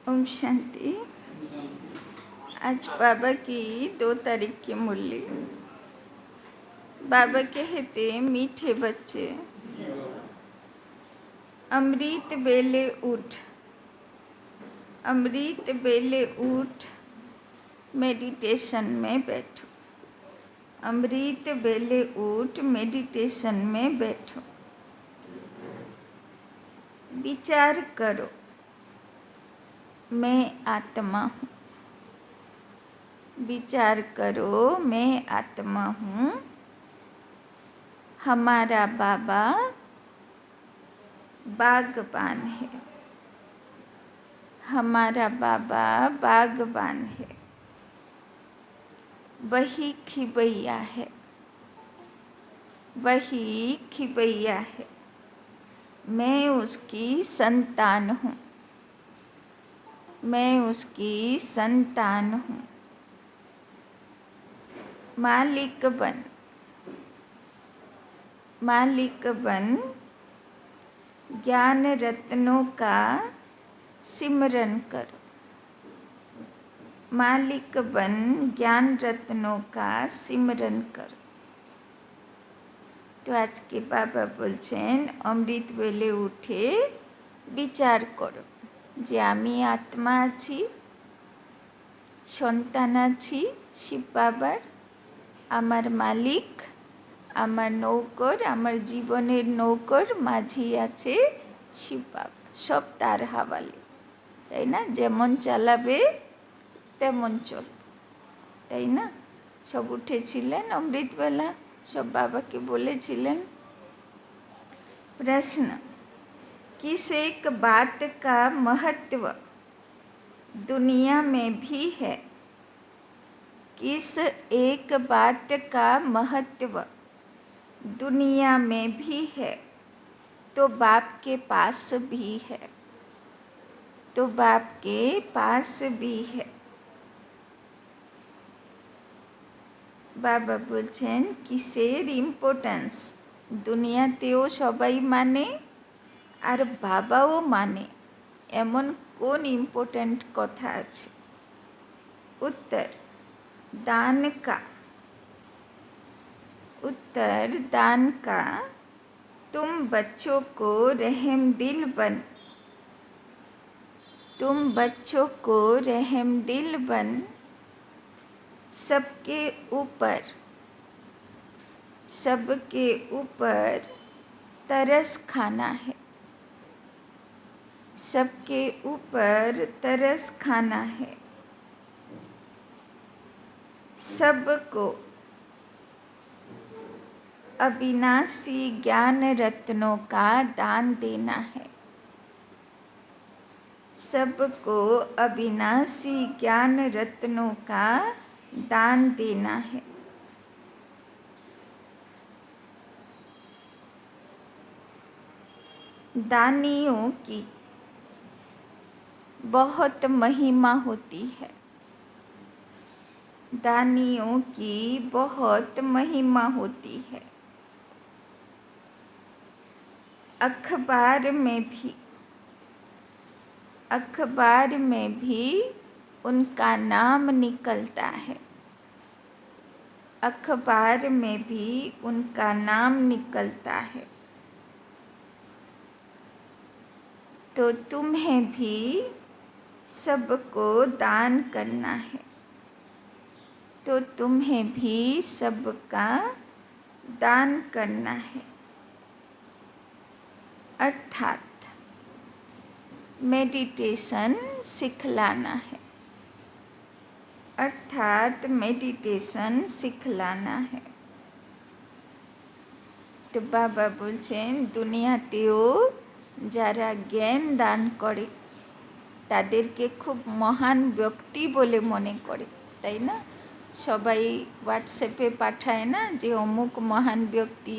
ओम शांति। आज बाबा की 2 तारीख की मुरली। बाबा कहते मीठे बच्चे, अमृत बेले उठ, अमृत बेले उठ, मेडिटेशन में बैठो। अमृत बेले उठ, मेडिटेशन में बैठो। विचार करो, मैं आत्मा हूँ। विचार करो, मैं आत्मा हूँ। हमारा बाबा बागबान है। हमारा बाबा बागबान है। वही खिबैया है। वही खिबैया है। मैं उसकी संतान हूँ। मैं उसकी संतान हूँ। मालिक बन, मालिक बन, ज्ञान रत्नों का सिमरन करो। मालिक बन, ज्ञान रत्नों का सिमरन करो। तो आज के बाबा बोलছেন अमृत बेले उठे विचार करो যে আমি আত্মা আছি, সন্তান আছি শিব বাবার। আমার মালিক, আমার নৌকর, আমার জীবনের নৌকর মাঝি আছে শিব বাবা। সব তার হাওয়ালে, তাই না? যেমন চালাবে তেমন চলবে, তাই না? সব উঠেছিলেন অমৃতবেলা, সব বাবাকে বলেছিলেন प्रश्न, किस एक बात का महत्व दुनिया में भी है? किस एक बात का महत्व दुनिया में भी है? तो बाप के पास भी है, तो बाप के पास भी है। বাবা বলছেন কিসের ইম্পর্ট্যান্স দুনিয়াতেও সবাই মানে আর বাবাও মানে, এমন কোন ইম্পর্ট্যান্ট কথা আছে? उत्तर, दान का। उत्तर, दान का। तुम बच्चों को रहम दिल बन, तुम बच्चों को रहम दिल बन, सबके ऊपर तरस खाना है, सबके ऊपर तरस खाना है। सबको अविनाशी ज्ञान रत्नों का दान देना है, सबको अविनाशी ज्ञान रत्नों का दान देना है। दानियों की बहुत महिमा होती है, दानियों की बहुत महिमा होती है। अखबार में भी उनका नाम निकलता है, अखबार में भी उनका नाम निकलता है। तो तुम्हें भी सबको दान करना है, तो तुम्हें भी सबका दान करना है। अर्थात मेडिटेशन सिखलाना है, अर्थात मेडिटेशन सिखलाना है। तो बाबा बोलছেন দুনিয়াতেও যারা জ্ঞান দান করে তাদেরকে খুব মহান ব্যক্তি বলে মনে করে, তাই না? সবাই হোয়াটসঅ্যাপে পাঠায় না যে অমুক মহান ব্যক্তি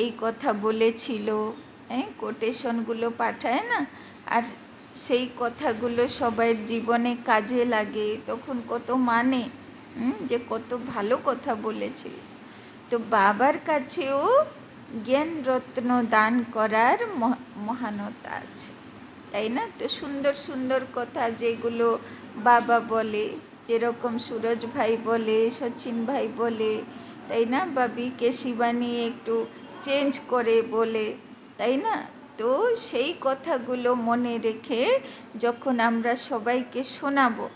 এই কথা বলেছিল, কোটেশনগুলো পাঠায় না, আর সেই কথাগুলো সবার জীবনে কাজে লাগে, তখন কত মানে যে কত ভালো কথা বলেছিল। তো বাবার কাছেও জ্ঞান রত্ন দান করার মহানতা আছে, তাই না? তো সুন্দর সুন্দর কথা যেগুলো বাবা বলে, যেরকম সুরজ ভাই বলে, সচিন ভাই বলে, তাই না? বা বিকে শিবানী একটু চেঞ্জ করে বলে, তাই না? তো সেই কথাগুলো মনে রেখে যখন আমরা সবাইকে শোনাবো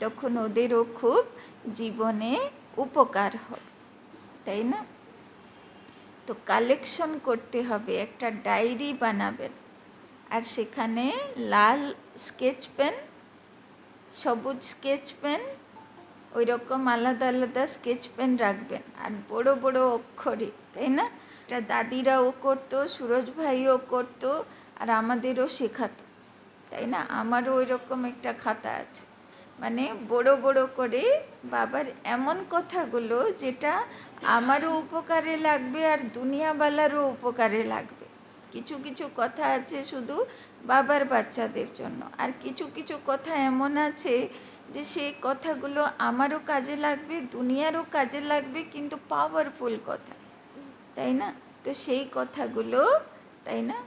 তখন ওদেরও খুব জীবনে উপকার হবে, তাই না? তো কালেকশন করতে হবে, একটা ডায়েরি বানাবেন, আর সেখানে লাল স্কেচ পেন, সবুজ স্কেচ পেন, ওই রকম আলাদা আলাদা স্কেচ পেন রাখবেন, আর বড় বড় অক্ষরে, তাই না? এটা দাদিরাও করতো, সুরজ ভাইও করতো, আর আমাদেরও শেখাতো, তাই না? আমারও ওই রকম একটা খাতা আছে, মানে বড় বড় করে বাবার এমন কথাগুলো যেটা আমারও উপকারে লাগবে আর দুনিয়াওয়ালারও উপকারে লাগবে। কিছু কিছু কথা আছে শুধু বাবার বাচ্চাদের জন্য, আর কিছু কিছু কথা এমন আছে যে সেই কথাগুলো আমারও কাজে লাগবে, দুনিয়ারও কাজে লাগবে, কিন্তু পাওয়ারফুল কথা, তাই না? তো সেই কথাগুলো, তাই না,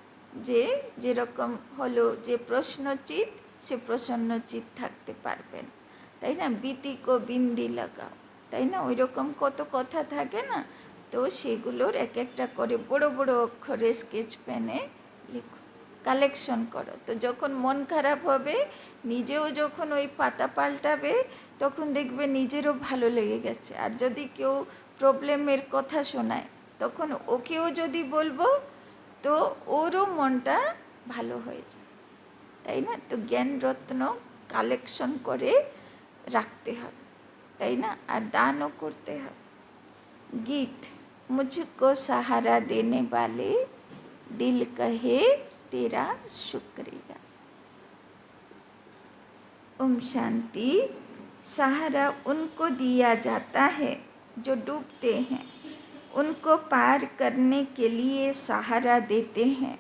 যে যেরকম হলো যে প্রশ্নচিত, সে প্রসন্নচিত থাকতে পারবেন, তাই না? বিতিকো বিন্দি লাগাও, তাই না? ওই রকম কত কথা থাকে না, তো সেগুলোর এক একটা করে বড় বড় অক্ষরে স্কেচ পেনে লিখো, কালেকশন করো। তো যখন মন খারাপ হবে, নিজেও যখন ওই পাতা পাল্টাবে তখন দেখবে নিজেরও ভালো লেগে গেছে। আর যদি কেউ প্রবলেমের কথা শোনায় তখন ওকেও যদি বলবো তো ওরও মনটা ভালো হয়ে যায়, তাই না? তো জ্ঞান রত্ন কালেকশন করে রাখতে হবে, তাই না? আর দানও করতে হবে। गीत, मुझको सहारा देने वाले दिल कहे तेरा शुक्रिया। ओम शांति। सहारा उनको दिया जाता है जो डूबते हैं, उनको पार करने के लिए सहारा देते हैं,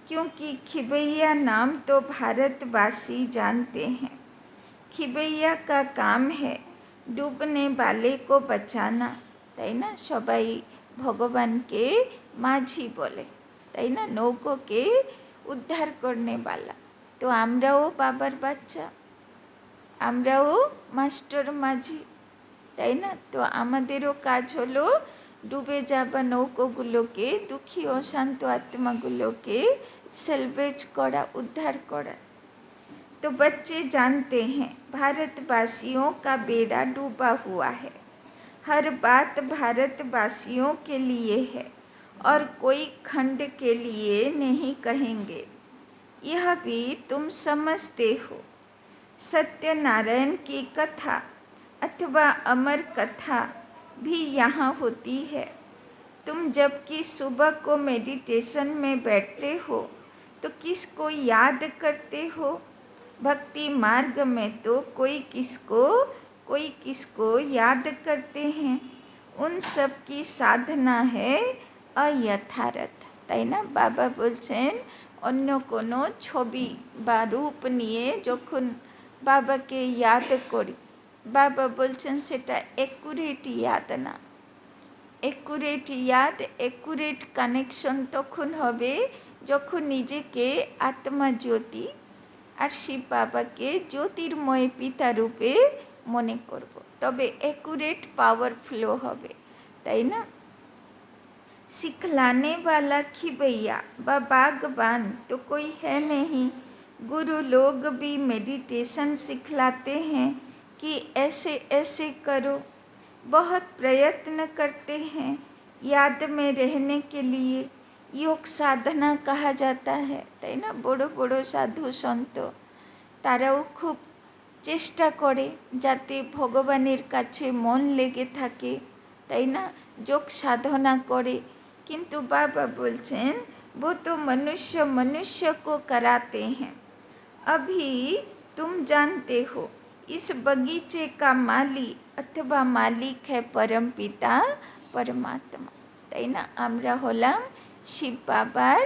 क्योंकि खिबैया नाम तो भारतवासी जानते हैं। खिबैया का काम है डूबने वाले को बचाना, ताई ना सबाई भगवान के माझी बोले, ताई ना नौको के उद्धार करने वाला। तो आमराओ बाबार बाच्चा, आमराओ मास्टर माझी, ताई ना। तो आमादेरो काज हलो डूबे जाबा नौकोगुलोके, दुखी अशांत आत्मागुलोके सेल्वेज करा, उद्धार करा। तो बच्चे जानते हैं भारतवासियों का बेड़ा डूबा हुआ है। हर बात भारतवासियों के लिए है और कोई खंड के लिए नहीं कहेंगे। यह भी तुम समझते हो। सत्यनारायण की कथा अथवा अमर कथा भी यहाँ होती है। तुम जबकि सुबह को मेडिटेशन में बैठते हो तो किसको याद करते हो? भक्ति मार्ग में तो कोई किसको याद करते हैं। उन सब की साधना है अयथार्थ, ताई ना। बाबा बोलছেন अन्य कोनो छवि बा रूप निये যখন বাবাকে याद करी, बाबा बोलছেন সেটা অ্যাকুরেট याद ना। অ্যাকুরেট याद, অ্যাকুরেট কানেকশন তখন হবে যখন নিজেকে আত্মা জ্যোতি আর শিব বাবাকে জ্যোতির্ময় পিতা রূপে মনে করব, তবে অ্যাকুরেট पावर फ्लो হবে, তাই না। सिखलाने वाला खिबैया व बागबान तो कोई है नहीं। गुरु लोग भी मेडिटेशन सिखलाते हैं कि ऐसे ऐसे करो, बहुत प्रयत्न करते हैं याद में रहने के लिए। योग साधना कहा जाता है, ताई ना। बड़ो बड़ो साधु संत ताराओ खूब चेष्टा करे जाते भगवानेर काछे मन लेगे थाके, ताई ना। योग साधना करे, किन्तु बाबा बोलছেন वो तो मनुष्य मनुष्य को कराते हैं। अभी तुम जानते हो इस बगीचे का माली अथवा मालिक है परम पिता परमात्मा, ताई ना। आमरा हलाम शिव बाबार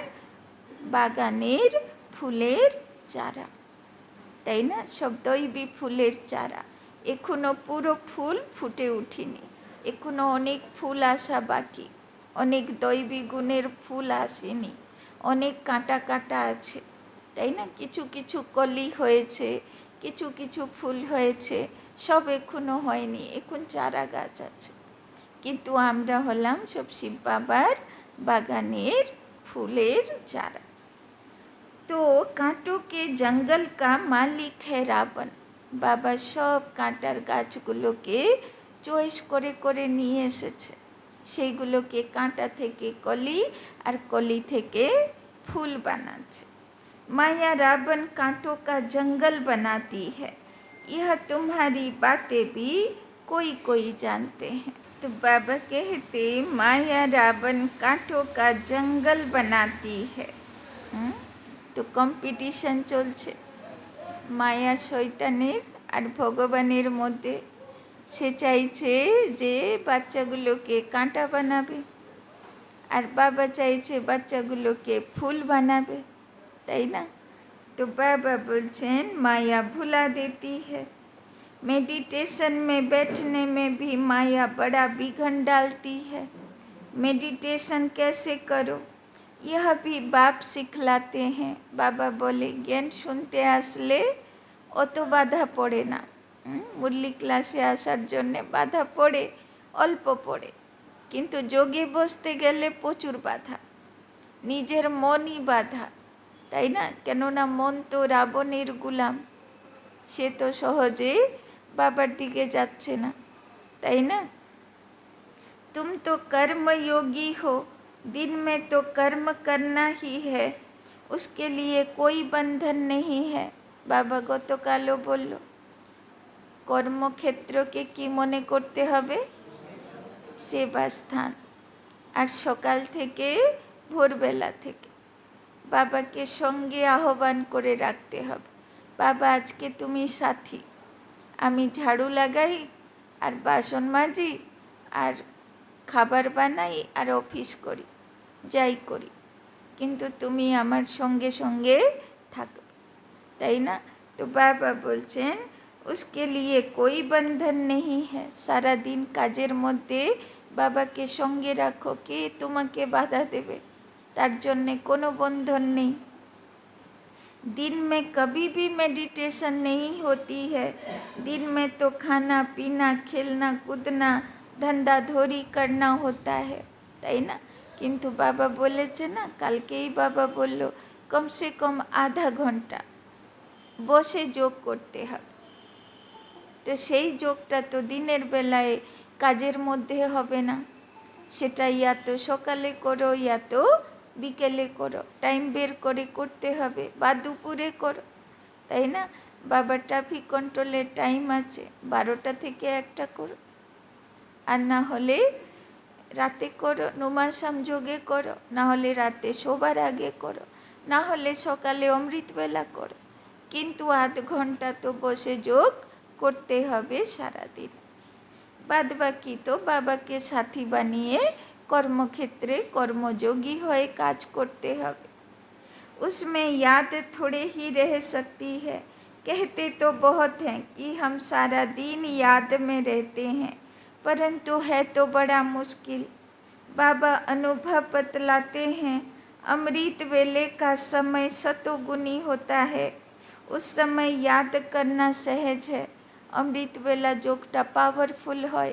बागानेर फुलेर चारा, ताई ना। सब दैवी फुलेर चारा, एखोनो पुरो फुल फुटे उठेनी, एखोनो अनेक फुल आसा बाकी, अनेक दैवी गुणेर फुल आसेनी, अनेक काँटा काँटा आछे, ताई ना। किछु किछु कली हयेछे, किछु किछु फुल हयेछे, सब एखोनो हयनि, एखोन चारा गाछ आछे। किन्तु आमरा हलाम सब शिव बाबार बागानेर फुलेर चारा। तो काँटों के जंगल का मालिक है रावण। बाबा सब काँटार गाछगुलोके चॉइस करे करे निये एसेछे, सेइगुलोके काँटा थेके कली और कली थेके फूल बनाच्छे। माया रावण काँटों का जंगल बनाती है, यह तुम्हारी बातें भी कोई कोई जानते हैं। तो बाबा कहते माया रावण काँटों का जंगल बनाती है। तो कम्पिटिशन चलছে माया शैतानेर और भगवानेर मध्य। से चाइছে যে বাচ্চাগুলোকে কাঁটা বানাবে আর বাবা চাইছে বাচ্চাগুলোকে ফুল বানাবে, তাই না। तो बाबा बोलছেন माया भुला देती है। मेडिटेशन में बैठने में भी माया बड़ा विघन डालती है। मेडिटेशन कैसे करो यह भी बाप सिखलाते हैं। बाबा बोले ज्ञान सुनते आसले অত বাধা পড়ে না, মুরলি ক্লাসে আসার জন্যে বাধা পড়ে, অল্প পড়ে, কিন্তু যোগে বসতে গেলে প্রচুর বাধা, নিজের মনই বাধা, তাই না। কেননা মন তো রাবণের গুলাম, সে তো সহজে বাবার দিকে যাচ্ছে না, তাই না। तुम तो कर्म योगी हो, दिन में तो कर्म करना ही है, उसके लिए कोई बंधन नहीं है। बाबा गतकालो बोलो কর্মক্ষেত্রকে কি মনে করতে হবে? সেবা স্থান। আর সকাল থেকে ভোরবেলা থেকে বাবাকে সঙ্গে আহ্বান করে রাখতে হবে। বাবা, আজকে তুমি সাথী, আমি ঝাড়ু লাগাই আর বাসন মাজি আর খাবার বানাই আর অফিস করি, যাই করি, কিন্তু তুমি আমার সঙ্গে সঙ্গে থাকো, তাই না? তো বাবা বলছেন उसके लिए कोई बंधन नहीं है। সারা দিন কাজের মধ্যে বাবাকে সঙ্গে রাখো, কে তোমাকে বাধা দেবে? তার জন্যে কোনো বন্ধন নেই। दिन में कभी भी मेडिटेशन नहीं होती है। दिन में तो खाना पीना, खेलना कूदना, धंधा धोरी करना होता है, তাই না? কিন্তু বাবা বলেছে না, কালকেই বাবা বলল কম সে কম আধা ঘন্টা বসে যোগ করতে হবে। তো সেই যোগটা তো দিনের বেলায় কাজের মধ্যে হবে না, সেটা ইয়া তো সকালে করো ইয়া তো বিকেলে করো, টাইম বের করে করতে হবে, বা দুপুরে করো, তাই না? বাবার ট্রাফিক কন্ট্রোলের টাইম আছে, 12টা থেকে 1টা করো, আর না হলে রাতে করো, নুমাসাম যোগে করো, না হলে রাতে শোবার আগে করো, না হলে সকালে অমৃতবেলা করো, কিন্তু আধ ঘন্টা তো বসে যোগ করতে হবে সারাদিন। বাদ বাকি তো বাবাকে সাথী বানিয়ে কর্মক্ষেত্রে কর্মযোগী হয়ে কাজ করতে হবে। उसमें याद थोड़े ही रह सकती है। कहते तो बहुत हैं कि हम सारा दिन याद में रहते हैं, परंतु है तो बड़ा मुश्किल। बाबा अनुभव बतलाते हैं, अमृत वेले का समय सतोगुनी होता है। उस समय याद करना सहज है। অমৃত বেলা যোগটা পাওয়ারফুল হয়,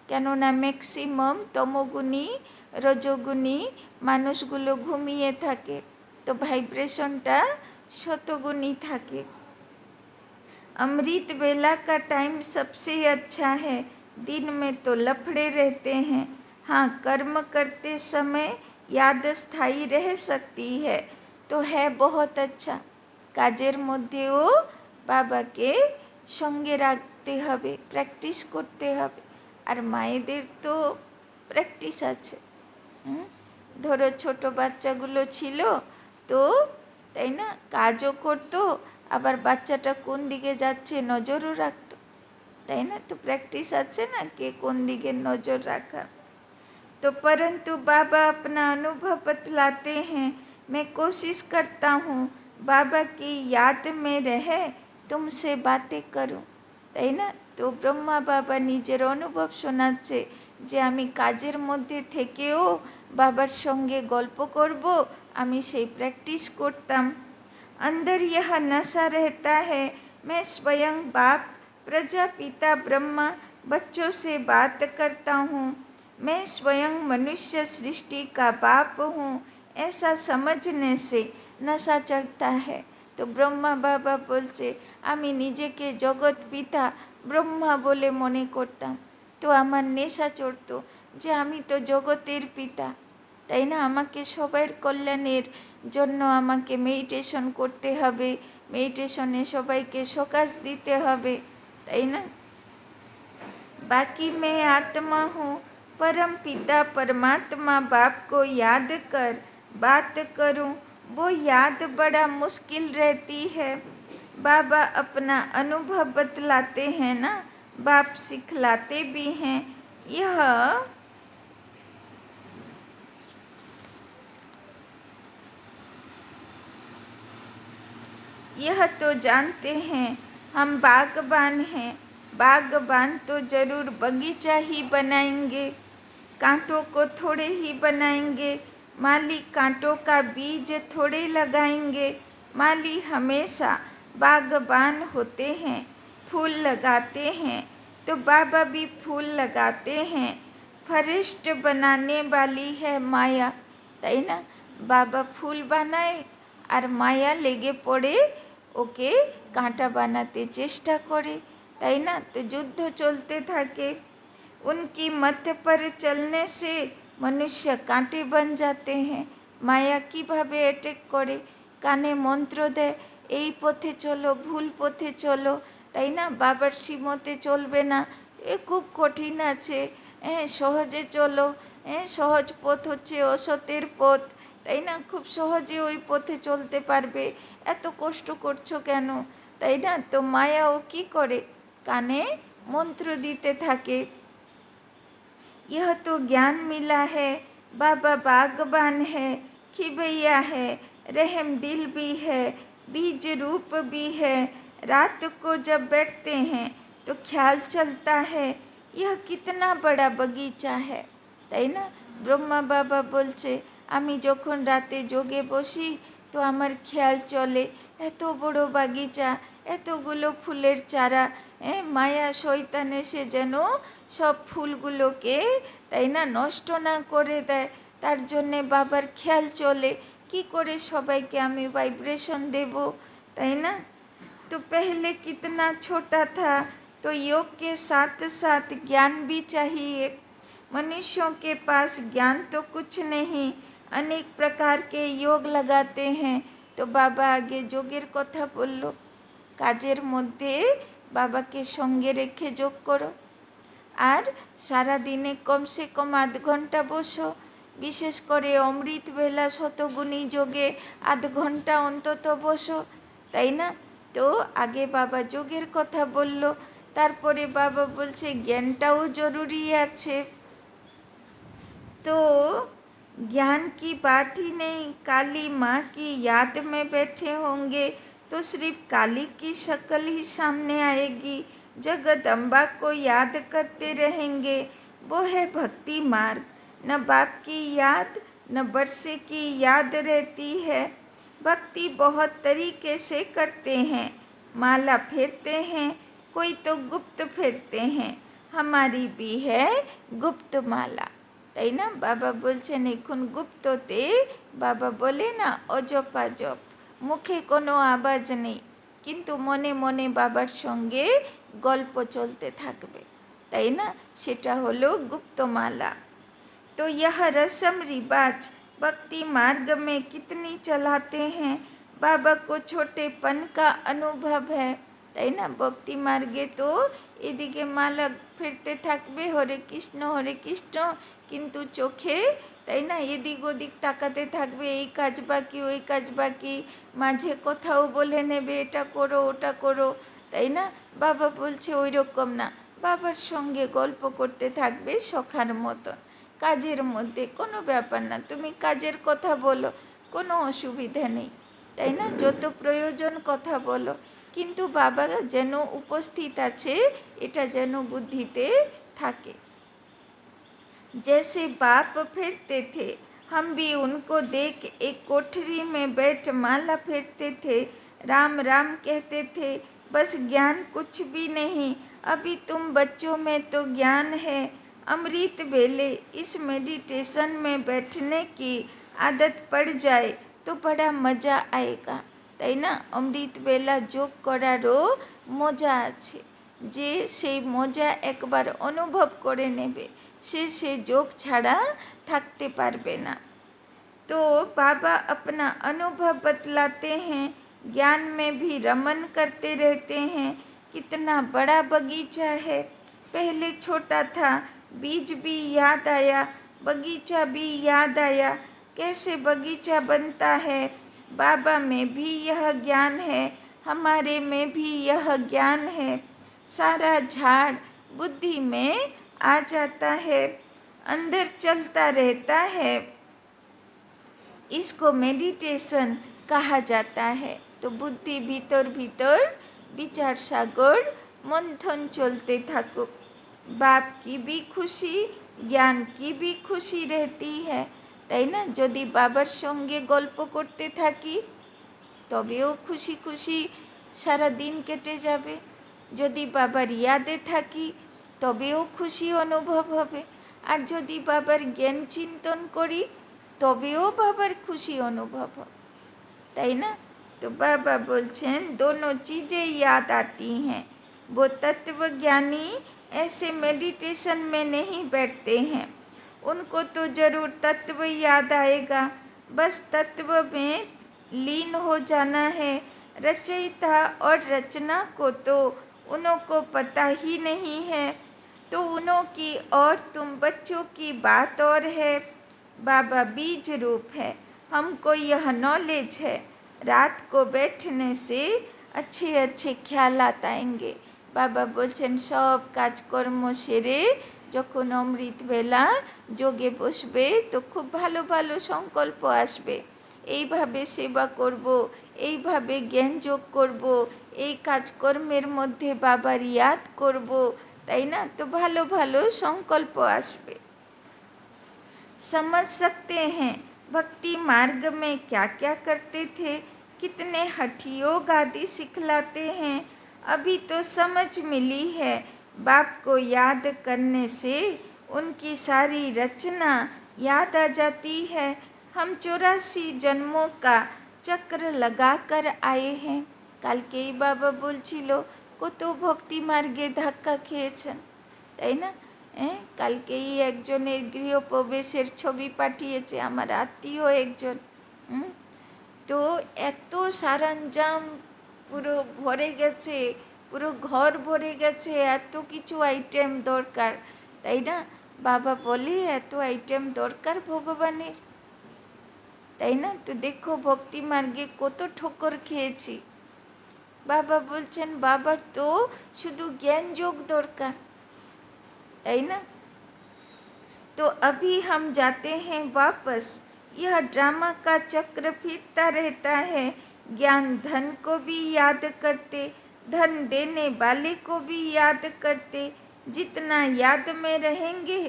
কেননা ম্যাক্সিমাম তমগুণী রজগুণী মানুষগুলো ঘুমিয়ে থাকে, তো ভাইব্রেশনটা শতগুণী থাকে। अमृत वेला का टाइम सबसे अच्छा है। दिन में तो लफड़े रहते हैं। हाँ, कर्म करते समय याद स्थायी रह सकती है, तो है बहुत अच्छा। কাজের মধ্যেও বাবাকে সঙ্গে রাখতে হবে, প্র্যাকটিস করতে হবে। আর মায়েদের তো প্র্যাকটিস আছে। ধরো ছোট বাচ্চাগুলো ছিল তো, তাই না, কাজও করতো, আবার বাচ্চাটা কোন দিকে যাচ্ছে নজরও রাখতো, তাই না? তো প্র্যাকটিস আছে না, কে কোন দিকে নজর রাখা। तो परंतु बाबा अपना अनुभव बतलाते हैं, मैं कोशिश करता हूँ बाबा की याद में रहे तुमसे बातें करूँ, তাই না? তো ব্রহ্মা বাবা নিজের অনুভব শোনাচ্ছে যে আমি কাজের মধ্যে থেকেও বাবার সঙ্গে গল্প করব, আমি সেই প্র্যাকটিস করতাম। अंदर यह नशा रहता है, मैं स्वयं बाप प्रजापिता ब्रह्मा बच्चों से बात करता हूँ, मैं स्वयं मनुष्य सृष्टि का बाप हूँ, ऐसा समझने से नशा चढ़ता है। তো ব্রহ্মা বাবা বলছে আমি নিজেকে জগৎ পিতা ব্রহ্মা বলে মনে করতাম, তো আমার নেশা চড়তো যে আমি তো জগতের পিতা, তাই না? আমাকে সবার কল্যাণের জন্য আমাকে মেডিটেশন করতে হবে, মেডিটেশনে সবাইকে সকাশ দিতে হবে, তাই না? बाकी मैं आत्मा हूँ, परम पिता परमात्मा बाप को याद कर बात करूँ, वो याद बड़ा मुश्किल रहती है। बाबा अपना अनुभव बतलाते हैं ना, बाप सिखलाते भी हैं। यह तो जानते हैं हम बागबान हैं, बागबान तो जरूर बगीचा ही बनाएंगे, कांटों को थोड़े ही बनाएंगे, माली कांटों का बीज थोड़े लगाएंगे। माली हमेशा बागबान होते हैं, फूल लगाते हैं, तो बाबा भी फूल लगाते हैं। फरिश्त बनाने वाली है माया, তাই না? বাবা ফুল বানায় আর মায়া লেগে পড়ে ওকে কাঁটা বানাতে চেষ্টা করে, তাই না? তো যুদ্ধ চলতে থাকে। उनकी मत पर चलने से मनुष्य कांटे बन जाते हैं। माया কিভাবে অ্যাটাক করে, কানে মন্ত্র দেয় এই পথে চলো, ভুল পথে চলো, তাই না? বাবার শ্রীমতে চলবে না, এ খুব কঠিন আছে, সহজে চলো, সহজ পথ হচ্ছে অসতের পথ, তাই না? খুব সহজে ওই পথে চলতে পারবে, এত কষ্ট করছো কেন, তাই না? তো মায়াও কি করে, কানে মন্ত্র দিতে থাকে, यह तो ज्ञान मिला है, बाबा बागबान है, खिबैया है, रहम दिल भी है, बीज रूप भी है। रात को जब बैठते हैं तो ख्याल चलता है यह कितना बड़ा बगीचा है, তাই না? ব্রহ্মা বাবা বলছে, আমি যখন রাতে যোগে বসি তো আমার খেয়াল চলে এত বড় বাগিচা, এতগুলো ফুলের চারা, মায়া শয়তান এসে যেন সব ফুলগুলোকে, তাই না, নষ্ট না করে দেয়, তার জন্যে বাবার খেয়াল চলে কি করে সবাইকে আমি वाइब्रेशन देव, তাই না? तो पहले कितना छोटा था, तो योग के साथ साथ ज्ञान भी चाहिए। मनुष्यों के पास ज्ञान तो कुछ नहीं, अनेक प्रकार के योग लगाते हैं। तो बाबा आगे যোগের কথা বলল, কাজের মধ্যে বাবাকে সঙ্গে রেখে যোগ করো, আর সারা দিনে কমসে কম আধ ঘন্টা বসো, বিশেষ করে অমৃত বেলা শতগুণী যোগে আধ ঘন্টা অন্তত বসো, তাই না? তো আগে বাবা যোগের কথা বলল, তারপরে বাবা বলছে জ্ঞানটাও জরুরি আছে। तो ज्ञान की बात ही नहीं, काली माँ की याद में बैठे होंगे तो सिर्फ काली की शक्ल ही सामने आएगी, जगदम्बा को याद करते रहेंगे, वो है भक्ति मार्ग। न बाप की याद न बरसे की याद रहती है। भक्ति बहुत तरीके से करते हैं, माला फेरते हैं, कोई तो गुप्त फेरते हैं, हमारी भी है गुप्त माला, তাই না? বাবা বলছেন এখন গুপ্ততে, বাবা বলে না অজপা জপ, মুখে কোনো আওয়াজ নেই কিন্তু মনে মনে বাবার সঙ্গে গল্প চলতে থাকবে, তাই না? সেটা হলো গুপ্তমালা। तो यह रस्म रिवाज भक्ति मार्ग में कितनी चलाते हैं, बाबा को छोटेपन का अनुभव है, তাই না? ভক্তি মার্গে তো এদিকে মালা ফিরতে থাকবে হরে কৃষ্ণ, কিন্তু চোখে, তাই না, এদিক ওদিক তাকাতে থাকবে, এই কাজ বাকি ওই কাজ বাকি, মাঝে কোথাও বলে নেবে এটা করো ওটা করো, তাই না? বাবা বলছে ওই রকম না, বাবার সঙ্গে গল্প করতে থাকবে সখার মতন, কাজের মধ্যে কোনো ব্যাপার না, তুমি কাজের কথা বলো, কোনো অসুবিধা নেই, তাই না? যত প্রয়োজন কথা বলো, কিন্তু বাবা যেন উপস্থিত আছে এটা যেন বুদ্ধিতে থাকে। जैसे बाप फिरते थे, हम भी उनको देख एक कोठरी में बैठ माला फेरते थे, राम राम कहते थे, बस ज्ञान कुछ भी नहीं, अभी तुम बच्चों में तो ज्ञान है। अमृत बेले इस मेडिटेशन में बैठने की आदत पड़ जाए तो बड़ा मज़ा आएगा, তাই না? অমৃত বেলা যোগ করারও মজা আছে, যে সেই মজা একবার অনুভব করে নেবে সে যোগ ছাড়া থাকতে পারবে না। तो बाबा अपना अनुभव बतलाते हैं, ज्ञान में भी रमन करते रहते हैं, कितना बड़ा बगीचा है, पहले छोटा था, बीज भी याद आया, बगीचा भी याद आया, कैसे बगीचा बनता है, बाबा में भी यह ज्ञान है, हमारे में भी यह ज्ञान है, सारा झाड़ बुद्धि में आ जाता है, अंदर चलता रहता है, इसको मेडिटेशन कहा जाता है। तो बुद्धि भीतर भीतर विचार सागर मंथन चलते থাকুক, बाप की भी खुशी ज्ञान की भी खुशी रहती है, তাই না? যদি বাবার সঙ্গে গল্প করতে থাকি তবেও খুশি খুশি সারা দিন কেটে যাবে, যদি বাবার ইয়াদে থাকি তবেও খুশি অনুভব হবে, আর যদি বাবার জ্ঞান চিন্তন করি তবেও বাবার খুশি অনুভব হবে, তাই না? तो बाबा बोलছেন दोनों चीज़ें याद आती हैं, वो तत्वज्ञानी ऐसे मेडिटेशन में नहीं बैठते हैं, उनको तो ज़रूर तत्व याद आएगा, बस तत्व में लीन हो जाना है, रचयिता और रचना को तो उन्हों को पता ही नहीं है, तो उन्हों की और तुम बच्चों की बात और है। बाबा बीज रूप है, हमको यह नॉलेज है, रात को बैठने से अच्छे अच्छे ख्यालात आएंगे। बाबा বলছেন সব কাজকর্ম সেরে যখন অমৃতবেলা যোগে বসবে তো খুব ভালো ভালো সংকল্প আসবে, এইভাবে সেবা করব, এইভাবে জ্ঞান যোগ করব, এই কাজকর্মের মধ্যে বাবার ইয়াদ করব, তাই না? তো ভালো ভালো সংকল্প আসবে। समझ सकते हैं भक्ति मार्ग में क्या क्या करते थे, कितने हठ योग आदि सिखलाते हैं। अभी तो समझ मिली है, बाप को याद करने से उनकी सारी रचना याद आ जाती है। हम 84 जन्मों का चक्र लगा कर आए हैं। কালকেই বাবা বলছিল কত ভক্তি মার্গে ধাক্কা খেয়েছেন, তাই না? কালকেই একজনের গৃহপ্রবেশের ছবি পাঠিয়েছে আমার আত্মীয় একজন। তো এত সরঞ্জাম পুরো ভরে গেছে, পুরো ঘর ভরে গেছে, এত কিছু আইটেম দরকার, তাই না? বাবা বলে এত আইটেম দরকার ভগবানের, তাই না? তো দেখো ভক্তি মার্গে কত ঠোকর খেয়েছি। বাবা বলছেন বাবার তো শুধু জ্ঞান যোগ দরকার, है ना? तो अभी हम जाते हैं वापस, यह ड्रामा का चक्र फिरता रहता है। ज्ञान धन को भी याद करते, धन देने वाले को भी याद करते। जितना याद में रहेंगे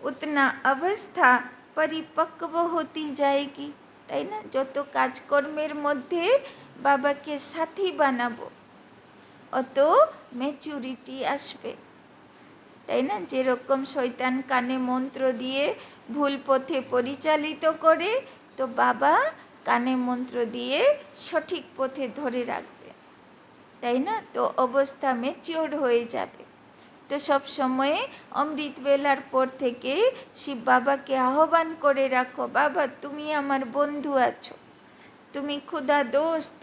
उतना अवस्था परिपक्व होती जाएगी, তাই না? যত কাজকর্মের মধ্যে বাবাকে সাথী বানাবো অত ম্যাচুরিটি আসবে, তাই না? যেরকম শয়তান কানে মন্ত্র দিয়ে ভুল পথে পরিচালিত করে, তো বাবা কানে মন্ত্র দিয়ে সঠিক পথে ধরে রাখবে, তাই না? তো অবস্থা ম্যাচিওর হয়ে যাবে। তো সব সময়ে অমৃতবেলার পর থেকে শিব বাবাকে আহ্বান করে রাখো, বাবা তুমি আমার বন্ধু আছো, তুমি খুদা দোস্ত,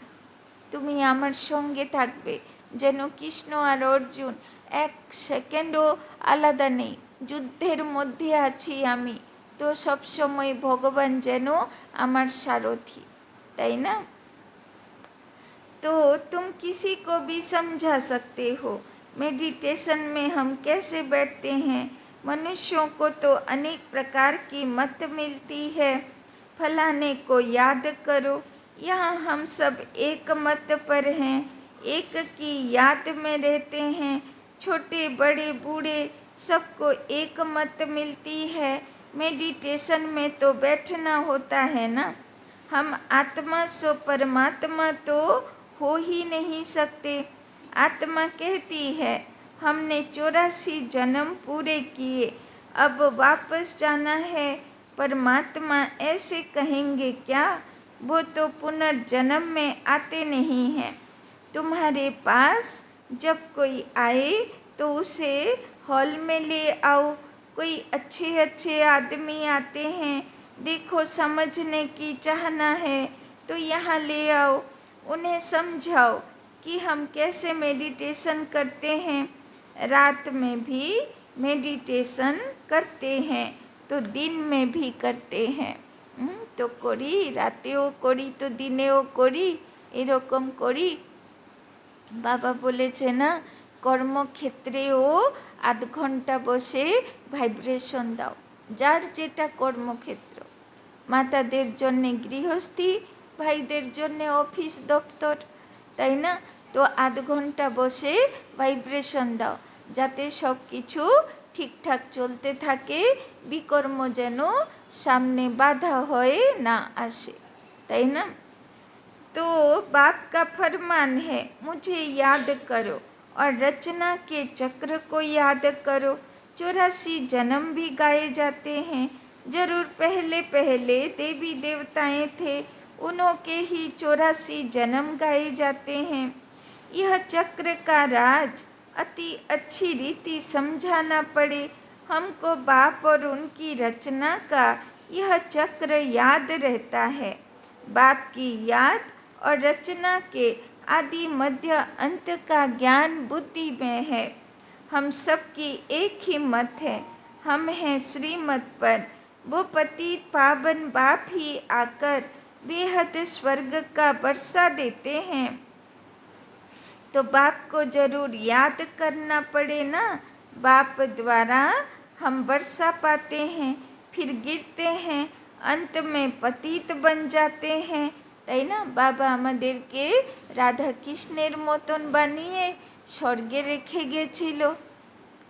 তুমি আমার সঙ্গে থাকবে। যেন কৃষ্ণ আর অর্জুন এক সেকেন্ডও আলাদা নেই, যুদ্ধের মধ্যে আছি আমি, তো সব সময় ভগবান যেন আমার সারথি, তাই না? तो तुम किसी को भी समझा सकते हो। मेडिटेशन में हम कैसे बैठते हैं? मनुष्यों को तो अनेक प्रकार की मत मिलती है, फलाने को याद करो। यहाँ हम सब एक मत पर हैं, एक की याद में रहते हैं। छोटे बड़े बूढ़े सबको एक मत मिलती है। मेडिटेशन में तो बैठना होता है ना, हम आत्मा सो परमात्मा तो हो ही नहीं सकते। आत्मा कहती है हमने 84 जन्म पूरे किए, अब वापस जाना है। परमात्मा ऐसे कहेंगे क्या? वो तो पुनर्जन्म में आते नहीं हैं। तुम्हारे पास जब कोई आए तो उसे हॉल में ले आओ। कोई अच्छे अच्छे आदमी आते हैं, देखो समझने की चाहना है तो यहाँ ले आओ, उन्हें समझाओ कि हम कैसे मेडिटेशन करते हैं। रात में भी मेडिटेशन करते हैं तो दिन में भी करते हैं। তো করি, রাতেও করি তো দিনেও করি, এরকম করি। বাবা বলেছে না, কর্মক্ষেত্রেও আধ ঘন্টা বসে ভাইব্রেশন দাও, যার যেটা কর্মক্ষেত্র। মাতাদের জন্যে গৃহস্থী, ভাইদের জন্যে অফিস দপ্তর, তাই না? তো আধ ঘন্টা বসে ভাইব্রেশন দাও, যাতে সব কিছু ঠিকঠাক চলতে থাকে, বিকর্ম যেন সামনে বাধা হয়ে না আসে, তাই না? तो बाप का फरमान है मुझे याद करो और रचना के चक्र को याद करो। 84 जन्म भी गाए जाते हैं। जरूर पहले पहले देवी देवताएं थे, उन्होंने ही 84 जन्म गाए जाते हैं। यह चक्र का राज अति अच्छी रीति समझाना पड़े हमको। बाप और उनकी रचना का यह चक्र याद रहता है। बाप की याद और रचना के आदि मध्य अंत का ज्ञान बुद्धि में है। हम सबकी एक ही मत है, हम हैं श्रीमत पर। वो पतित पावन बाप ही आकर बेहद स्वर्ग का वर्षा देते हैं, तो बाप को जरूर याद करना पड़े ना। बाप द्वारा हम वर्षा पाते हैं, फिर गिरते हैं, अंत में पतित बन जाते हैं, তাই না? বাবা আমাদেরকে রাধা কৃষ্ণের মতন বানিয়ে স্বর্গে রেখে গেছিল।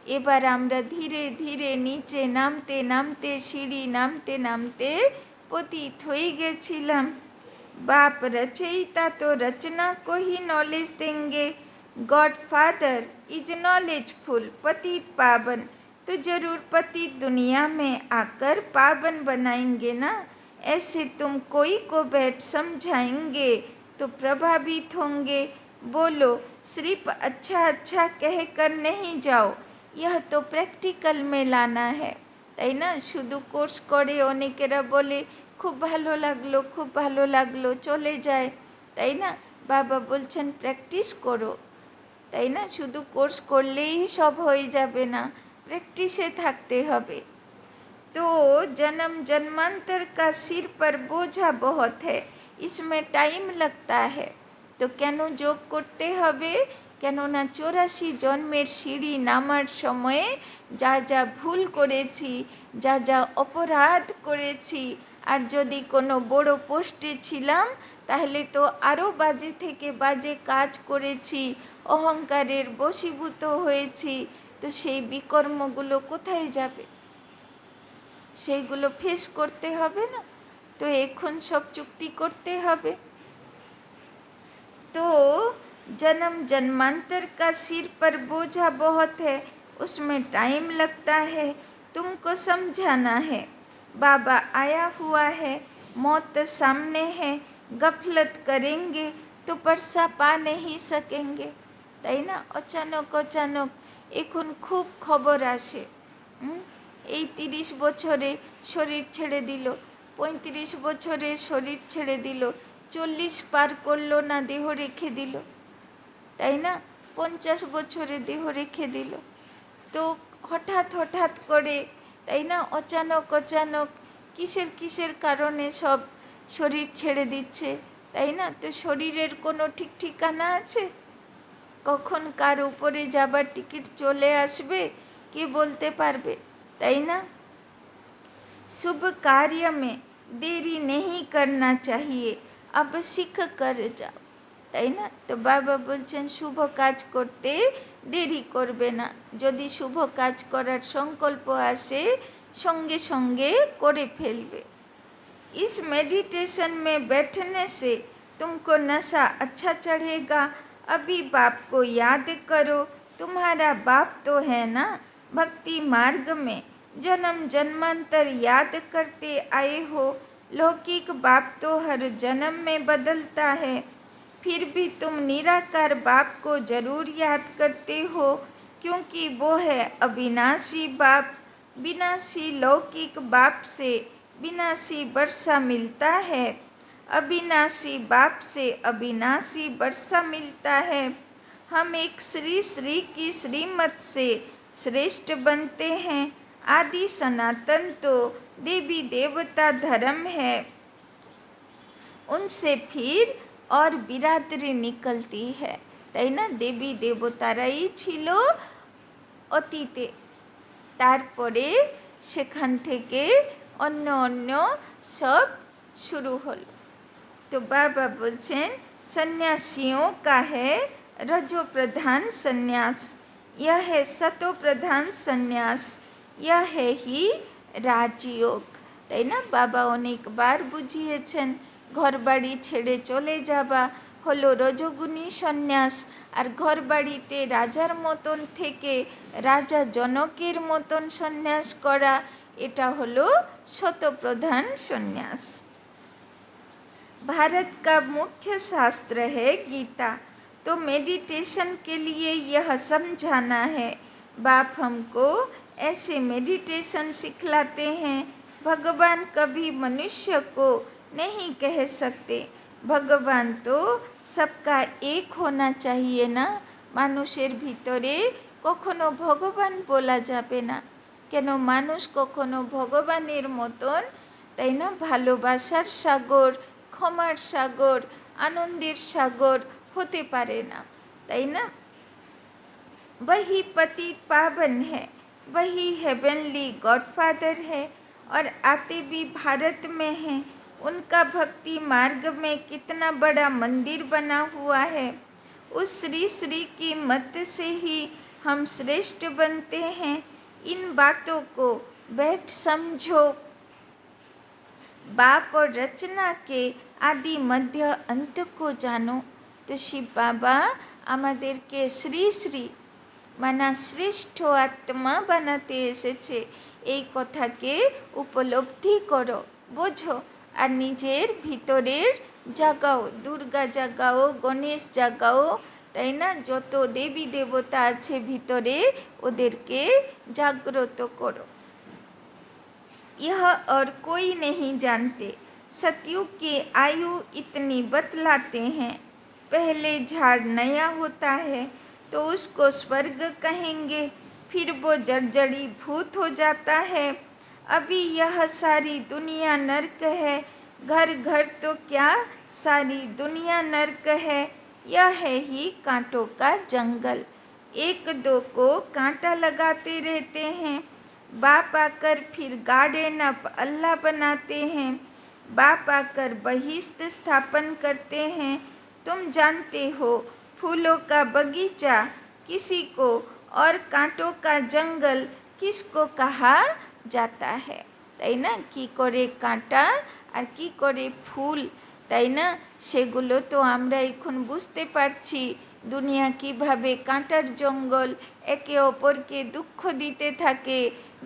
এবার আমরা ধীরে ধীরে নিচে নামতে নামতে, সিঁড়ি নামতে নামতে পতিত হয়ে গেছিলাম। बाप रचयिता तो रचना को ही नॉलेज देंगे। गॉड फादर इज नॉलेजफुल, पतित पावन, तो जरूर पतित दुनिया में आकर पावन बनाएंगे ना। ऐसे तुम कोई को बैठ समझाएंगे तो प्रभावित होंगे। बोलो, सिर्फ अच्छा अच्छा कह कर नहीं जाओ, यह तो प्रैक्टिकल में लाना है, তাই না? শুধু কোর্স করে অনেকেরা বলে খুব ভালো লাগলো, খুব ভালো লাগলো, চলে যায়, তাই না? বাবা বলছেন প্র্যাকটিস করো, তাই না? শুধু কোর্স করলেই সব হয়ে যাবে না, প্র্যাকটিসে থাকতে হবে। तो जन्म जन्मांतर का सिर पर बोझा बहुत है, इसमें टाइम लगता है। तो কেন যোগ করতে হবে? কেননা 84 জন্মের সিঁড়ি নামার সময়ে যা যা ভুল করেছি, যা যা অপরাধ করেছি, আর যদি কোনো বড় পোস্টে ছিলাম তাহলে তো আরও বাজে থেকে বাজে কাজ করেছি, অহংকারের বশীভূত হয়েছি, তো সেই বিকর্মগুলো কোথায় যাবে? সেইগুলো ফেস করতে হবে না। তো এখন সব চুক্তি করতে হবে। तो जन्म जन्मांतर का सिर पर बोझा बहुत है, उसमें टाइम लगता है, तुमको समझाना है। बाबा आया हुआ है, मौत सामने है, गफलत करेंगे तो परसा पा नहीं सकेंगे, তাই না? অচানক অচানক এখন খুব খবর আসে। এই 30 বছরে শরীর ছেড়ে দিল, 35 বছরে শরীর ছেড়ে দিল, 40 পার করলো না, দেহ রেখে দিল, তাই না? 50 বছরে দেহ রেখে দিল। তো হঠাৎ হঠাৎ করে, তাই না? অচানক অচানক কিসের কিসের কারণে সব শরীর ছেড়ে দিচ্ছে, তাই না? তো শরীরের কোনো ঠিক ঠিকানা আছে? কখন কার উপরে যাবার টিকিট চলে আসবে কে বলতে পারবে, তাই না? शुभ कार्य में देरी नहीं करना चाहिए, अब सीख कर जाओ, তাই না? তো বাবা বলছেন শুভ কাজ করতে দেরি করবে না, যদি শুভ কাজ করার সংকল্প আসে সঙ্গে সঙ্গে করে ফেলবে। इस मेडिटेशन में बैठने से तुमको नशा अच्छा चढ़ेगा। अभी बाप को याद करो, तुम्हारा बाप तो है ना। भक्ति मार्ग में जन्म जन्मांतर याद करते आए हो, लौकिक बाप तो हर जन्म में बदलता है, फिर भी तुम निराकार बाप को जरूर याद करते हो, क्योंकि वो है अविनाशी बाप। विनाशी लौकिक बाप से विनाशी वर्षा मिलता है, अविनाशी बाप से अविनाशी वर्षा मिलता है। हम एक श्री श्री की श्रीमत से श्रेष्ठ बनते हैं। आदि सनातन तो देवी देवता धर्म है, उनसे फिर और बिरादरी निकलती है, তাই না? দেবী দেবতারাই ছিল অতীতে, তারপরে সেখান থেকে অন্য অন্য সব শুরু হলো। तो बाबा बोलছেন सन्यासियों का है रजो प्रधान संन्यास, यह है सतो प्रधान संन्यास, यह है ही রাজযোগ, তাই না? বাবা অনেকবার বুঝিয়েছেন ঘর বাড়ি ছেড়ে চলে যাওয়া হলো রজগুণী সন্ন্যাস, আর ঘর বাড়িতে রাজার মতন থেকে রাজা জনকের মতন সন্ন্যাস করা, এটা হলো শতপ্রধান সন্ন্যাস। भारत का मुख्य शास्त्र है गीता, तो मेडिटेशन के लिए यह समझाना है। बाप हमको ऐसे मेडिटेशन सिखलाते हैं। भगवान कभी मनुष्य को नहीं कह सकते, भगवान तो सबका एक होना चाहिए ना। মানুষের ভিতরে কখনো ভগবান বলা যাবে না, কেন? মানুষ কখনো ভগবানের মতন, তাই না, ভালোবাসার সাগর, ক্ষমার সাগর, আনন্দের সাগর হতে পারে না, তাই না? वही पतित पावन है, वही हेवनली गॉडफादर है और आते भी भारत में हैं। उनका भक्ति मार्ग में कितना बड़ा मंदिर बना हुआ है। उस श्री श्री की मत से ही हम श्रेष्ठ बनते हैं। इन बातों को बैठ समझो। बाप और रचना के आदि मध्य अंत को जानो। तो शिव बाबा আমাদেরকে শ্রী শ্রী মানা শ্রেষ্ঠ আত্মা বানাতে এসেছে, এই কথাকে উপলব্ধি করো, বোঝো, আর নিজের ভিতরের জাগাও, দুর্গা জাগাও, গণেশ জাগাও, তাই না? যত দেবী দেবতা আছে ভিতরে ওদেরকে জাগ্রত করো। यह और कोई नहीं जानते। सतयुग की आयु इतनी बतलाते हैं। पहले झाड़ नया होता है तो उसको स्वर्ग कहेंगे, फिर वो जर्जरी भूत हो जाता है। अभी यह सारी दुनिया नर्क है। घर घर तो क्या, सारी दुनिया नर्क है। यह है ही कांटों का जंगल। एक दो को कांटा लगाते रहते हैं। बाप आकर फिर गार्डन अप अल्लाह बनाते हैं। बाप आकर बहिष्ठ स्थापन करते हैं। तुम जानते हो फूलों का बगीचा किसी को और कांटों का जंगल किसको कहा जाता है, তাই না? কি করে কাঁটা আর কি করে ফুল, তাই না? সেগুলো তো আমরা এখন বুঝতে পারছি। দুনিয়া কিভাবে কাঁটার জঙ্গল, একে অপরকে দুঃখ দিতে থাকে,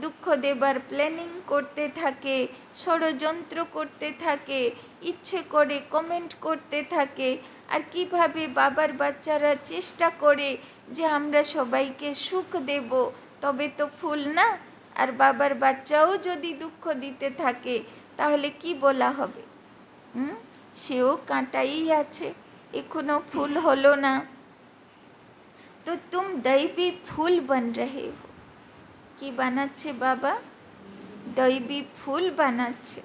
দুঃখ দেবার প্ল্যানিং করতে থাকে, ষড়যন্ত্র করতে থাকে, ইচ্ছে করে কমেন্ট করতে থাকে, আর কিভাবে বাবার বাচ্চারা চেষ্টা করে যে আমরা সবাইকে সুখ দেব, তবে তো ফুল না। আর বাবার বাচ্চাও যদি দুঃখ দিতে থাকে তাহলে কি বলা হবে? সেও কাঁটাই আছে, এখনো ফুল হলো না। তো তুম दैवी फूल बन रहे हो। কি বানাচ্ছে বাবা? दैवी फूल বানাচ্ছে।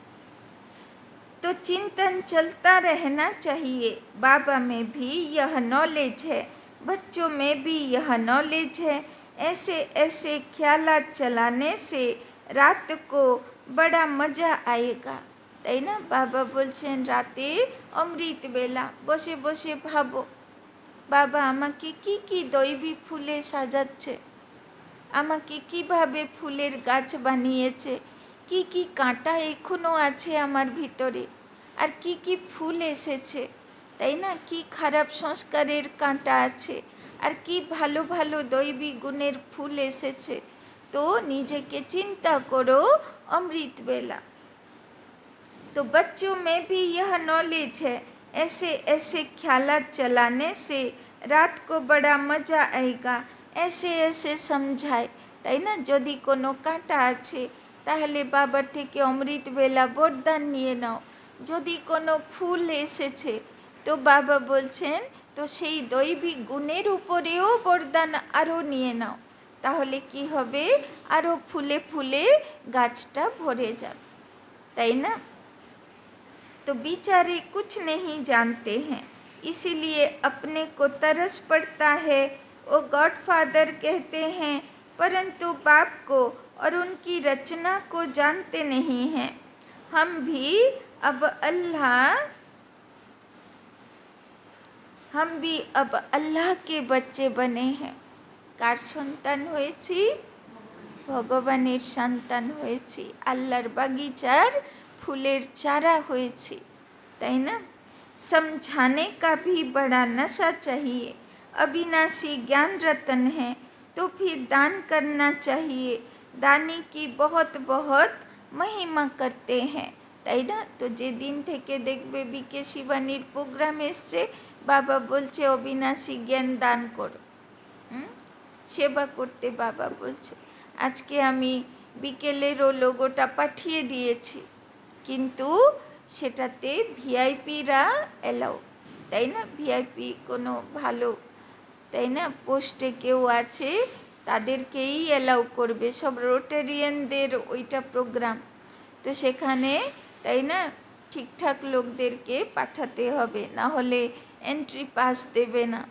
तो चिंतन चलता रहना चाहिए। बाबा में भी यह नॉलेज है, बच्चों में भी यह नॉलेज है। ऐसे ऐसे ख्यालात चलाने से रात को बड़ा मज़ा आएगा, তাই না? বাবা বলছেন রাতে অমৃত বেলা বসে বসে ভাবো, বাবা আমাকে কি কি দৈবী ফুলে সাজাচ্ছে, আমাকে কিভাবে ফুলের গাছ বানিয়েছে, কি কি কাঁটা এখনও আছে আমার ভিতরে, আর কি কি ফুল এসেছে, তাই না? কি খারাপ সংস্কারের কাঁটা আছে, আর কি ভালো ভালো দৈবী গুণের ফুল এসেছে। তো নিজেকে চিন্তা করো অমৃত বেলা। तो बच्चों में भी यह नॉलेज है। ऐसे ऐसे ख्यालात चलाने से रात को बड़ा मज़ा आएगा। ऐसे ऐसे समझाए, তাই না? যদি কোনো কাঁটা আছে তাহলে বাবার থেকে অমৃত বেলা বরদান নিয়ে নাও। যদি কোনো ফুল এসেছে তো বাবা বলছেন তো সেই দৈবিক গুণের উপরেও বরদান আরও নিয়ে নাও, তাহলে কি হবে? আরও ফুলে ফুলে গাছটা ভরে যাবে, তাই না? तो बेचारे कुछ नहीं जानते हैं, इसीलिए अपने को तरस पड़ता है। वो गॉडफादर कहते हैं परंतु बाप को और उनकी रचना को जानते नहीं हैं। हम भी अब अल्लाह के बच्चे बने हैं। কার সন্তান হয়েছি? ভগবানের সন্তান হয়েছি, আল্লাহর বাগিচার फूलेर चारा हुएছি, তাই না? समझाने का भी बड़ा नशा चाहिए। अविनाशी ज्ञान रतन है तो फिर दान करना चाहिए। दानी की बहुत बहुत महिमा करते हैं, তাই না? তো যেদিন থেকে দেখবে বিকে শিবানীর প্রোগ্রাম এসছে, বাবা বলছে অবিনাশী জ্ঞান দান করো, সেবা করতে বাবা বলছে। আজকে আমি বিকেলেরও লোগোটা পাঠিয়ে দিয়েছি, কিন্তু সেটাতে ভিআইপিরা এলাও, তাই না? ভিআইপি কোনো ভালো, তাই না, পোস্টে কেউ আছে তাদেরকেই অ্যালাউ করবে, সব রোটেরিয়ানদের ওইটা প্রোগ্রাম। তো সেখানে, তাই না, ঠিকঠাক লোকদেরকে পাঠাতে হবে, না হলে এন্ট্রি পাস দেবে না।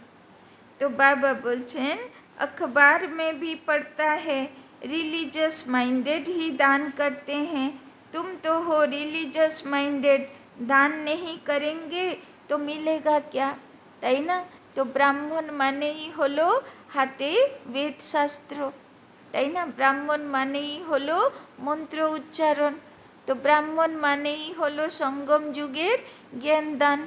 तो बाबा बोलছেন अखबार में भी पढ़ता है रिलीजियस माइंडेड ही दान करते हैं, तुम तो हो रिलीजियस माइंडेड, दान नहीं करेंगे तो मिलेगा क्या, তাই না? তো ব্রাহ্মণ মানেই হলো হাতে বেদশাস্ত্র, তাই না? ব্রাহ্মণ মানেই হলো মন্ত্র উচ্চারণ, তো ব্রাহ্মণ মানেই হলো সঙ্গম যুগের জ্ঞানদান,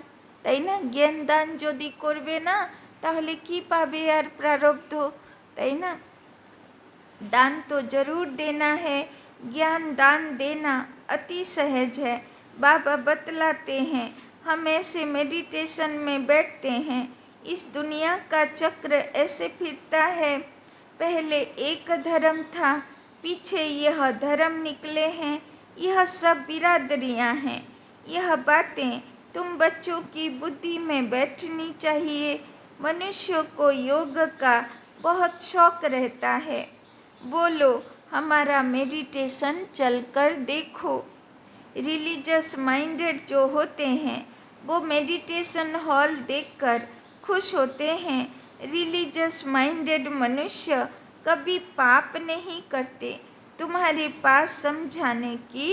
তাই না? জ্ঞানদান যদি করবে না তাহলে কি পাবে আর प्रारब्ध, তাই না? दान तो जरूर देना है, ज्ञान दान देना अति सहज है। बाबा बतलाते हैं हम ऐसे मेडिटेशन में बैठते हैं, इस दुनिया का चक्र ऐसे फिरता है, पहले एक धर्म था, पीछे यह धर्म निकले हैं, यह सब बिरादरियां हैं। यह बातें तुम बच्चों की बुद्धि में बैठनी चाहिए। मनुष्यों को योग का बहुत शौक रहता है, बोलो हमारा मेडिटेशन चलकर देखो। रिलीजियस माइंडेड जो होते हैं वो मेडिटेशन हॉल देखकर खुश होते हैं। रिलीजियस माइंडेड मनुष्य कभी पाप नहीं करते। तुम्हारे पास समझाने की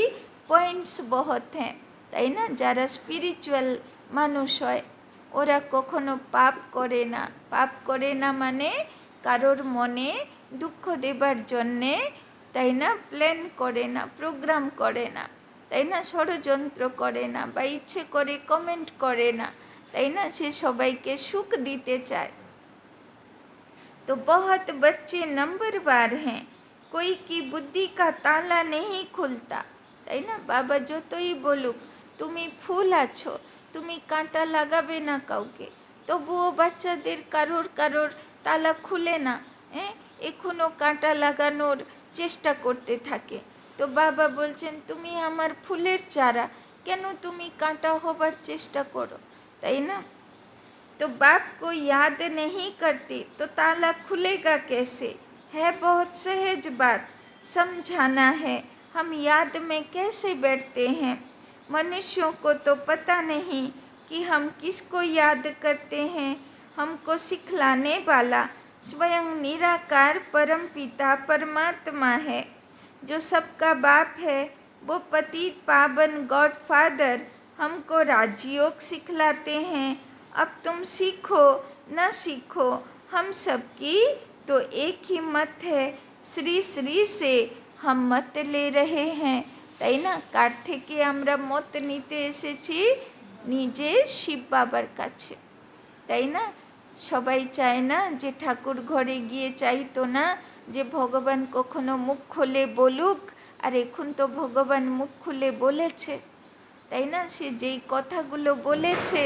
पॉइंट्स बहुत हैं, তাই না? যারা স্পিরিচুয়াল মানুষ হয় ওরা কখনো পাপ করে না। পাপ করে না মানে কারোর মনে দুঃখ দেবার জন্যে, তাই না, প্ল্যান করে না, প্রোগ্রাম করে না, তাই না, ষড়যন্ত্র করে না, বা ইচ্ছে করে কমেন্ট করে না, তাই না? সে সবাইকে সুখ দিতে চায়। तो बहुत बच्चे नंबरवार हैं, कोई की बुद्धि का ताला नहीं खुलता, তাই না? বাবা যতই বলুক তুমি ফুল আছো, তুমি কাঁটা লাগাবে না কাউকে, তবুও বাচ্চাদের কারোর কারোর তালা খুলে না, হ্যাঁ, এখনও কাঁটা লাগানোর চেষ্টা করতে থাকে। তো বাবা বলছেন তুমি আমার ফুলের চারা, কেন তুমি কাঁটা হবার চেষ্টা করো, তাই না? तो बाप को याद नहीं करते तो ताला खुलेगा कैसे, है बहुत सहज बात, समझाना है हम याद में कैसे बैठते हैं। मनुष्यों को तो पता नहीं कि हम किसको याद करते हैं। हमको सिखलाने वाला स्वयं निराकार परम पिता परमात्मा है, जो सबका बाप है। वो पतित पावन गॉड फादर हमको राजयोग सिखलाते हैं। अब तुम सीखो न सीखो हम सबकी तो एक ही मत है, श्री श्री से हम मत ले रहे हैं, তাই না? কার থেকে আমরা মত নিতে এসেছি? নিজে শিব বাবার কাছে, তাই না? সবাই চায় না যে ঠাকুর ঘরে গিয়ে চাইতো না যে ভগবান কখনো মুখ খুলে বলুক, আর এখন তো ভগবান মুখ খুলে বলেছে, তাই না? সে যেই কথাগুলো বলেছে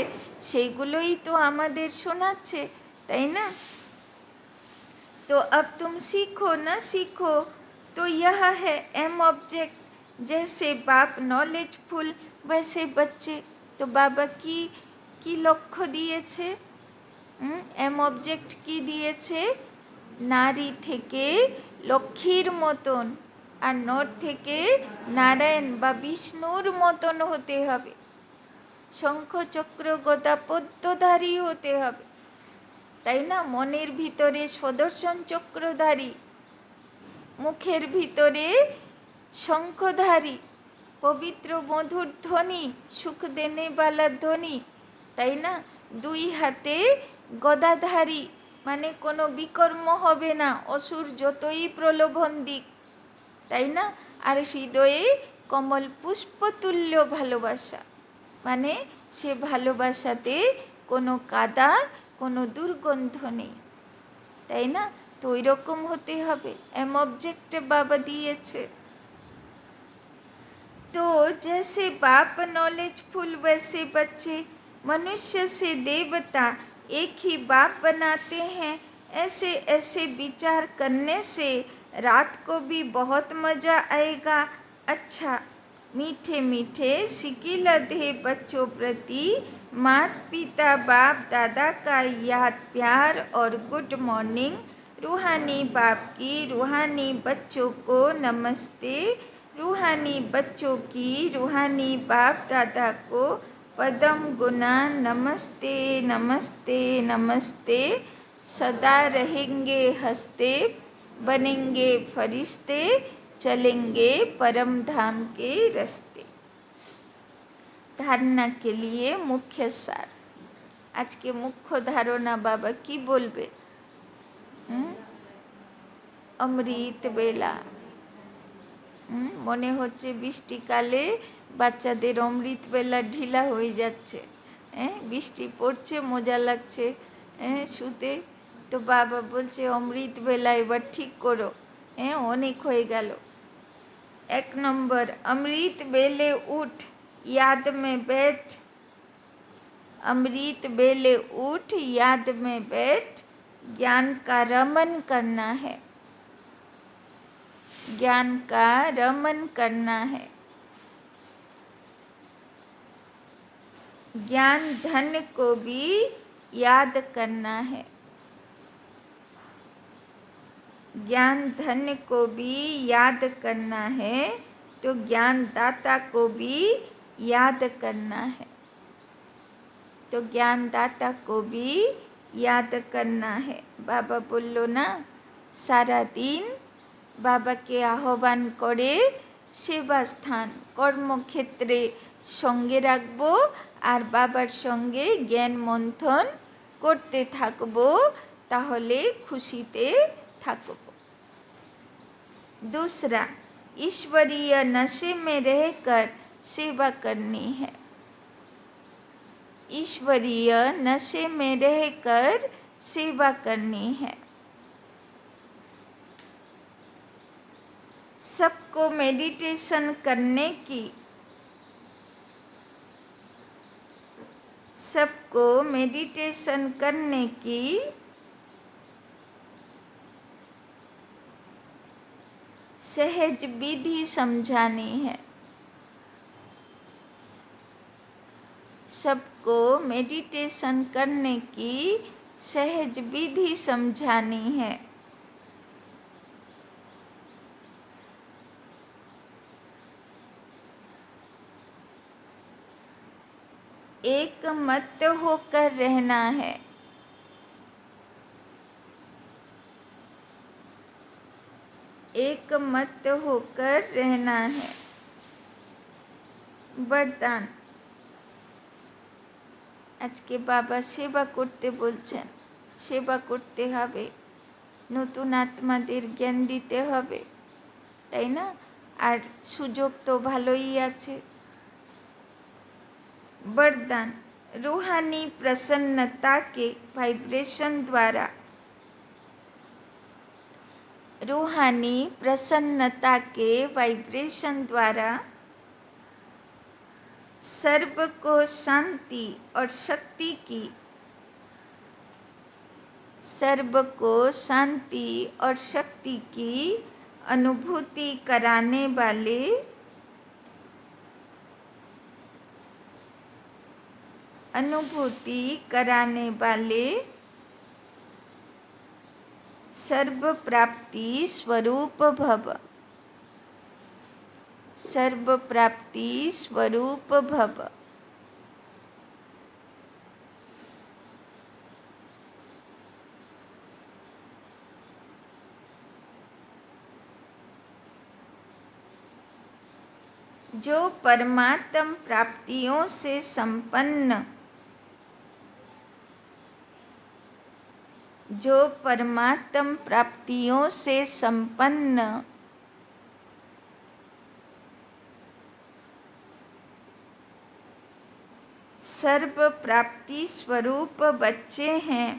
সেইগুলোই তো আমাদের শোনাচ্ছে, তাই না? तो अब तुम सीखो न सीखो तो यह है एम ऑब्जेक्ट, जैसे बाप नॉलेजफुल वैसे बच्चे। तो बाबा की লক্ষ্য দিয়েছে, এম অবজেক্ট কি দিয়েছে? নারী থেকে লক্ষ্মীর মতন আর নর থেকে নারায়ণ বা বিষ্ণুর মতন হতে হবে, শঙ্খ চক্র গদা পদ্মধারী হতে হবে, তাই না? মনের ভিতরে সুদর্শন চক্রধারী, মুখের ভিতরে শঙ্খধারী, পবিত্র মধুর ধ্বনি, সুখ দেনেওয়ালা ধ্বনি, তাই না? দুই হাতে গদাধারী, মানে কোনো বিকর্ম হবে না, অসুর যতই প্রলোভন দিক, তাই না? আর হৃদয়ে কমল পুষ্পতুল্য ভালোবাসা, মানে সে ভালোবাসাতে কোনো কাদা, কোনো দুর্গন্ধ নেই, তাই না? তো ওই রকম হতে হবে, এম অবজেক্টে বাবা দিয়েছে। तो जैसे बाप नॉलेजफुल वैसे बच्चे, मनुष्य से देवता एक ही बाप बनाते हैं। ऐसे ऐसे विचार करने से रात को भी बहुत मज़ा आएगा। अच्छा, मीठे मीठे सिकिलधे बच्चों प्रति माता पिता बाप दादा का याद प्यार और गुड मॉर्निंग। रूहानी बाप की रूहानी बच्चों को नमस्ते। रूहानी बच्चों की रूहानी बाप दादा को पदम गुना नमस्ते नमस्ते नमस्ते। सदा रहेंगे हंसते, बनेंगे फरिश्ते, चलेंगे परम धाम के रास्ते। धारणा के लिए मुख्य सार। आज के मुख्य धारणा बाबा की बोलबे? अमृत बेला। মনে হচ্ছে বৃষ্টিকালে বাচ্চাদের অমৃত বেলা ঢিলা হয়ে যাচ্ছে, বৃষ্টি পড়ছে, মজা লাগছে শুতে। তো বাবা বলছে অমৃত বেলা এবার ঠিক করো, অনেক হয়ে গেল। 1 নম্বর, अमृत बेले उठ याद में बैठ। अमृत बेले उठ याद में बैठ, ज्ञान का रमन करना है। ज्ञान का रमन करना है। ज्ञान धन को भी याद करना है। ज्ञान धन को भी याद करना है, तो ज्ञान दाता को भी याद करना है। तो ज्ञान दाता को भी याद करना है। बाबा बोलो ना, सारा दिन বাবাকে আহ্বান করে সেবা স্থান কর্মক্ষেত্রে সঙ্গে রাখবো আর বাবার সঙ্গে জ্ঞান মন্থন করতে থাকবো, তাহলে খুশিতে থাকব। दूसरा, ईश्वरीय नशे में रहकर सेवा करनी है। ईश्वरीय नशे में रहकर सेवा करनी है। सबको मेडिटेशन करने की, सबको मेडिटेशन करने की सहज विधि समझानी है। सबको मेडिटेशन करने की सहज विधि समझानी है। एक मत होकर रहना है। एक मत होकर रहना है। वरदान। আজকে বাবা সেবা করতে বলছেন, সেবা করতে হবে, নতুন আত্মাদের জ্ঞান দিতে হবে, তাই না? আর সুযোগ তো ভালোই আছে। वरदान, रूहानी प्रसन्नता के वाइब्रेशन द्वारा, रूहानी प्रसन्नता के वाइब्रेशन द्वारा सर्व को शांति और शक्ति की, सर्व को शांति और शक्ति की अनुभूति कराने वाले, अनुभूति कराने वाले सर्व प्राप्ति स्वरूप भव, सर्व प्राप्ति स्वरूप भव। जो परमात्म प्राप्तियों से संपन्न, जो परमात्म प्राप्तियों से संपन्न सर्व प्राप्ति स्वरूप बच्चे हैं,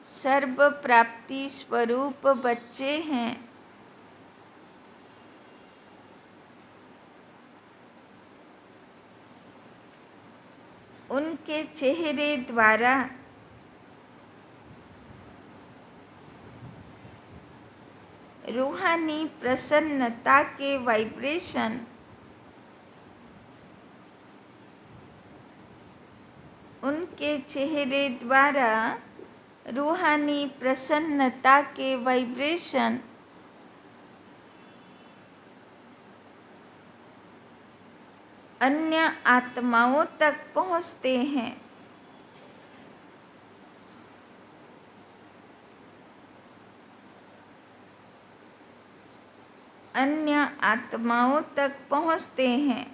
सर्व प्राप्ति स्वरूप बच्चे हैं, उनके चेहरे द्वारा रूहानी प्रसन्नता के वाइब्रेशन उनके चेहरे द्वारा रूहानी प्रसन्नता के वाइब्रेशन अन्य आत्माओं तक पहुँचते हैं। अन्य आत्माओं तक पहुँचते हैं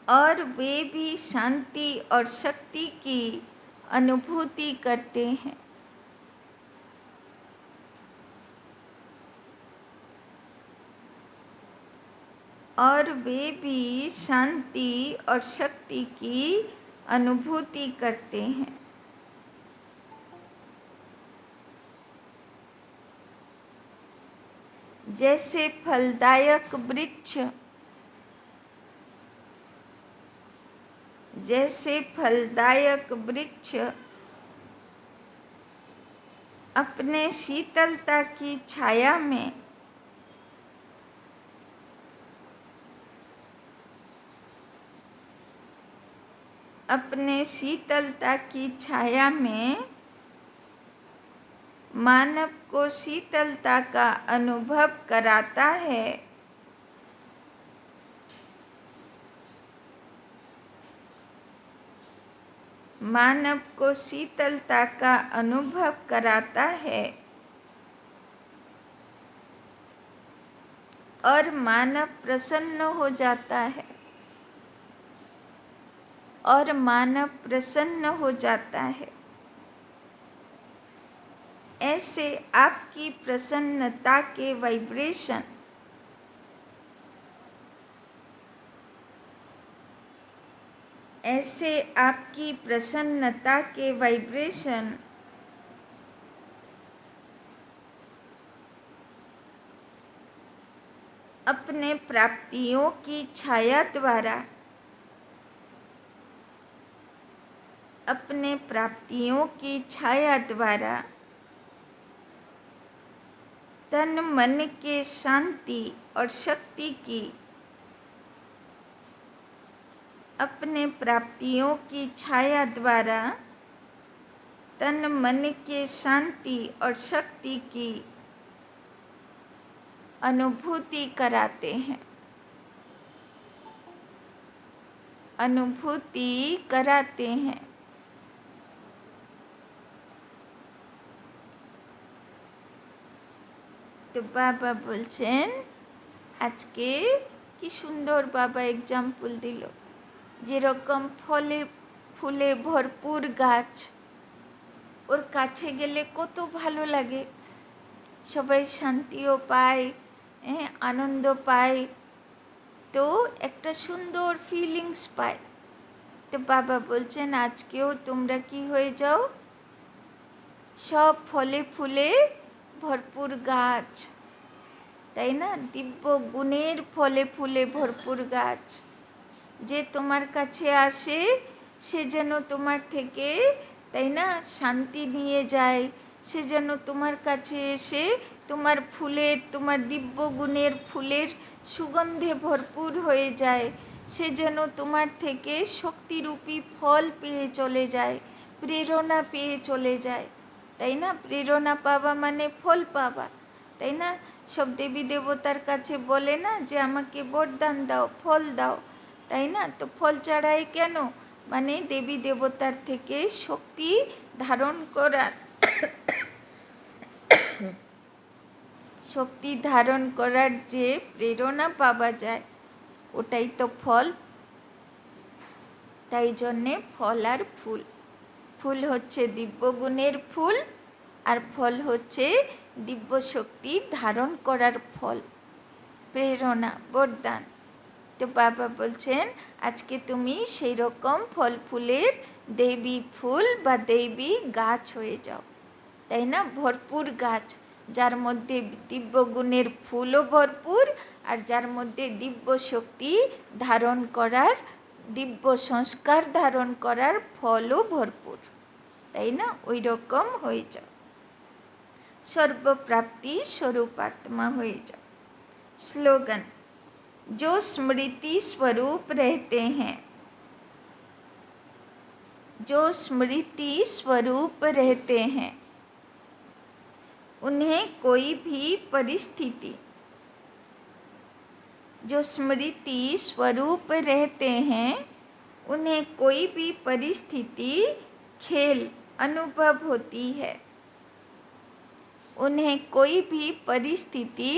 और वे भी शांति और शक्ति की अनुभूति करते हैं। और वे भी शांति और शक्ति की अनुभूति करते हैं। जैसे फलदायक वृक्ष अपने शीतलता की छाया में मानव को शीतलता का अनुभव कराता है। मानव को शीतलता का अनुभव कराता है और मानव प्रसन्न हो जाता है। और मानव प्रसन्न हो जाता है। ऐसे आपकी प्रसन्नता के वाइब्रेशन अपने प्राप्तियों की छाया द्वारा तन मन के शांति और शक्ति की अनुभूति कराते हैं। তো বাবা বলছেন আজকে কি সুন্দর বাবা এক্সাম্পল দিল, যেরকম ফলে ফুলে ভরপুর গাছ, ওর কাছে গেলে কত ভালো লাগে, সবাই শান্তিও পায়, আনন্দ পায়, তো একটা সুন্দর ফিলিংস পায়। তো বাবা বলছেন আজকেও তোমরা কি হয়ে যাও, সব ফলে ফুলে ভরপুর গাছ, তাই না? দিব্য গুণের ফলে ফুলে ভরপুর গাছ। যে তোমার কাছে আসে সে যেন তোমার থেকে, তাই না, শান্তি নিয়ে যায়। সে যেন তোমার কাছে এসে তোমার দিব্য গুণের ফুলের সুগন্ধে ভরপুর হয়ে যায়। সে যেন তোমার থেকে শক্তিরূপী ফল পেয়ে চলে যায়, প্রেরণা পেয়ে চলে যায়, তাই না? প্রেরণা পাওয়া মানে ফল পাওয়া, তাই না? সব দেবী দেবতার কাছে বলে না যে আমাকে বরদান দাও, ফল দাও, তাই না? তো ফল চাড়ায় কেন? মানে দেবী দেবতার থেকে শক্তি ধারণ করার যে প্রেরণা পাওয়া যায় ওটাই তো ফল। তাই জন্যে ফল আর ফুল, ফুল হচ্ছে দিব্যগুণের ফুল আর ফল হচ্ছে দিব্য শক্তি ধারণ করার ফল, প্রেরণা, বরদান। তো বাবা বলছেন আজকে তুমি সেই রকম ফল ফুলের দেবী ফুল বা দেবী গাছ হয়ে যাও, তাই না? ভরপুর গাছ, যার মধ্যে দিব্য গুণের ফুলও ভরপুর আর যার মধ্যে দিব্য শক্তি ধারণ করার, দিব্য সংস্কার ধারণ করার ফলও ভরপুর, তাই না? ওই রকম হয়ে যাও, সর্বপ্রাপ্তি স্বরূপ আত্মা হয়ে যাও। স্লোগান: जो स्मृति स्वरूप रहते हैं, जो स्मृति स्वरूप रहते हैं, उन्हें कोई भी परिस्थिति, जो स्मृति स्वरूप रहते हैं, उन्हें कोई भी परिस्थिति खेल अनुभव होती है। उन्हें कोई भी परिस्थिति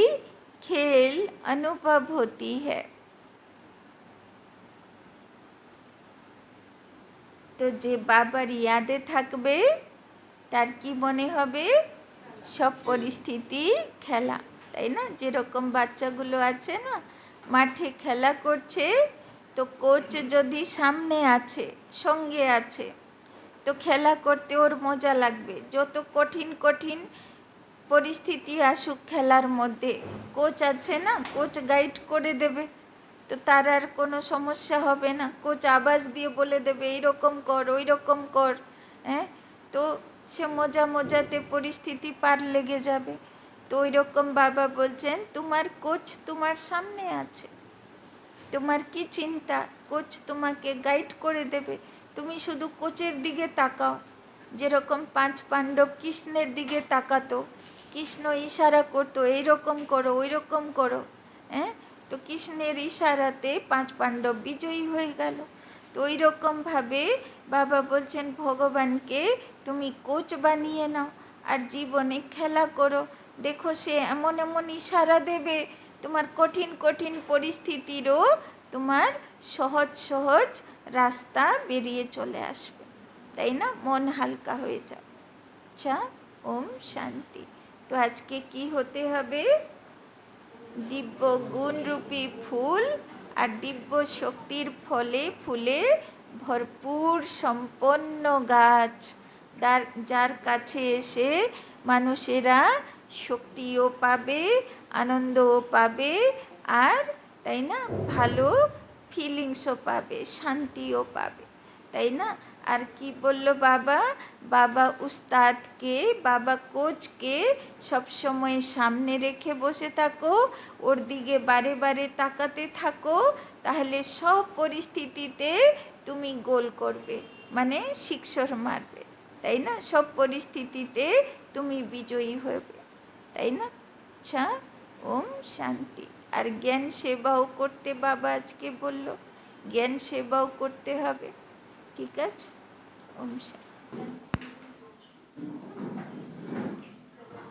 खेल अनुभव होती है। तो जे बाবার यादे থাকবে তার কি মনে হবে, সব পরিস্থিতি খেলা, তাই না? যেরকম বাচ্চাগুলো আছে না, মাঠে খেলা করছে, তো কোচ যদি সামনে আছে, সঙ্গে আছে, তো খেলা করতে ওর মজা লাগবে। যত কঠিন কঠিন পরিস্থিতি আসুক খেলার মধ্যে, কোচ আছে না, কোচ গাইড করে দেবে, তো তার আর কোনো সমস্যা হবে না। কোচ আওয়াজ দিয়ে বলে দেবে এইরকম কর, ওই রকম কর, হ্যাঁ, তো সে মজা মজাতে পরিস্থিতি পার লেগে যাবে। তো ওই রকম বাবা বলছেন, তোমার কোচ তোমার সামনে আছে, তোমার কি চিন্তা, কোচ তোমাকে গাইড করে দেবে, তুমি শুধু কোচের দিকে তাকাও। যেরকম 5 পাণ্ডব কৃষ্ণের দিকে তাকাতো, কৃষ্ণ ইশারা করতো এইরকম করো, ওই রকম করো, হ্যাঁ, তো কৃষ্ণের ইশারাতে 5 পাণ্ডব বিজয়ী হয়ে গেল। তো ওই রকমভাবে বাবা বলছেন ভগবানকে তুমি কোচ বানিয়ে নাও আর জীবনে খেলা করো। দেখো সে এমন এমন ইশারা দেবে, তোমার কঠিন কঠিন পরিস্থিতিরও তোমার সহজ সহজ রাস্তা বেরিয়ে চলে আসবে, তাই না? মন হালকা হয়ে যাবে। আচ্ছা, ওম শান্তি। তো আজকে কি হতে হবে, দিব্য গুণরূপী ফুল আর দিব্য শক্তির ফলে ফুলে ভরপুর সম্পন্ন গাছ, যার কাছে এসে মানুষেরা শক্তিও পাবে, আনন্দও পাবে, আর তাই না ভালো ফিলিংসও পাবে, শান্তিও পাবে, তাই না? আর কি বলল বাবা, বাবা উস্তাদকে, বাবা কোচকে সবসময় সামনে রেখে বসে থাকো, ওর দিকে বারে বারে তাকাতে থাকো, তাহলে সব পরিস্থিতিতে তুমি গোল করবে, মানে সিক্সর মারবে, তাই না? সব পরিস্থিতিতে তুমি বিজয়ী হবে, তাই না? আচ্ছা, ওম শান্তি। আর জ্ঞান সেবাও করতে বাবা আজকে বলল, জ্ঞান সেবাও করতে হবে, ঠিক আছে? ওম শান্তি।